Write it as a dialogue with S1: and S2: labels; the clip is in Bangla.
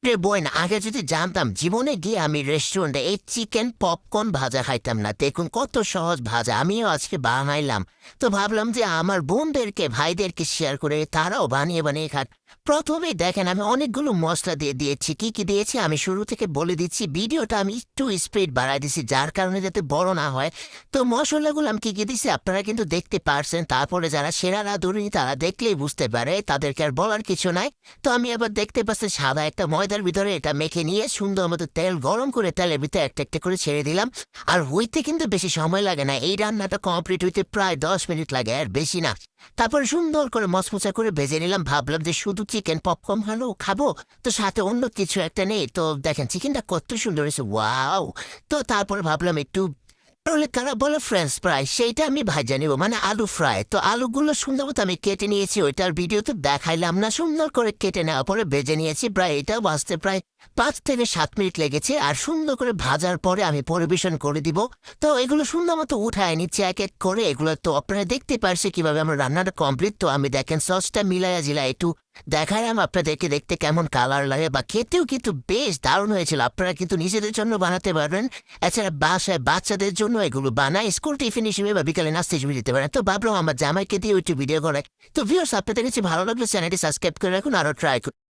S1: রে বোন, আগে যদি জানতাম জীবনে গিয়ে আমি রেস্টুরেন্টে এই চিকেন পপকর্ন ভাজা খাইতাম না। দেখুন কত সহজ ভাজা, আমিও আজকে বানাইলাম। তো ভাবলাম যে আমার বোনদেরকে ভাইদেরকে শেয়ার করে তারাও বানিয়ে বানিয়ে খাক। প্রথমেই দেখেন আমি অনেকগুলো মশলা দিয়ে দিয়েছি। কি কি দিয়েছি আমি শুরু থেকে বলে দিচ্ছি। ভিডিওটা আমি একটু স্পিড বাড়াই দিছি যার কারণে যাতে বড় না হয়। তো মশলাগুলো আমি কি কি দিছি আপনারা কিন্তু দেখতে পারছেন। তারপরে যারা সেরা রাঁধুনি তারা দেখলেই বুঝতে পারে, তাদেরকে আর বলার কিছু নাই। তো আমি আবার দেখতে পাচ্ছি সাদা একটা ময়দার ভিতরে এটা মেখে নিয়ে সুন্দর মতো তেল গরম করে তেলের ভিতরে একটা একটা করে ছেড়ে দিলাম। আর হইতে কিন্তু বেশি সময় লাগে না, এই রান্নাটা কমপ্লিট হইতে প্রায় 10 মিনিট লাগে, আর বেশি না। তারপর সুন্দর করে মচমচা করে ভেজে নিলাম। ভাবলাম যে শুধু চিকেন পপকর্ন হলো খাবো, তো সাথে অন্য কিছু একটা নেই। তো দেখেন চিকেনটা কত সুন্দর হয়েছে, ওয়াও। তো তারপর ভাবলাম একটু তাহলে কারা বলে ফ্রেঞ্চ ফ্রাই, সেইটা আমি ভাজা নিব, মানে আলু ফ্রাই। তো আলুগুলো সুন্দর মতো আমি কেটে নিয়েছি, ওইটার ভিডিও তো দেখাইলাম না। সুন্দর করে কেটে নেওয়ার পরে ভেজে নিয়েছি। প্রায় এটা ভাজতে প্রায় 5 থেকে 7 মিনিট লেগেছে। আর সুন্দর করে ভাজার পরে আমি পরিবেশন করে দিব। তো এগুলো সুন্দর মতো উঠায় নিচ্ছি এক এক করে। এগুলো তো আপনারা দেখতে পারছি কিভাবে আমার রান্নাটা কমপ্লিট। তো আমি দেখেন সসটা মিলাইয়া জিলা একটু দেখালাম আপনাদেরকে, দেখতে কেমন কালার লাগে বা খেতেও কিন্তু বেশ দারুণ হয়েছিল। আপনারা কিন্তু নিজেদের জন্য বানাতে পারবেন। এছাড়া বাসায় বাচ্চাদের জন্য এগুলো বানায় স্কুল টিফিন হিসেবে বা বিকালে নাস্তা হিসেবে দিতে পারেন। তো ভাবলাম আমার জামাইকে দিয়ে একটু ভিডিও করে। তো ভিউয়ার্স, আপনাদের কাছে ভালো লাগলে চ্যানেলটি সাবস্ক্রাইব করে রাখুন, আরও ট্রাই করুন।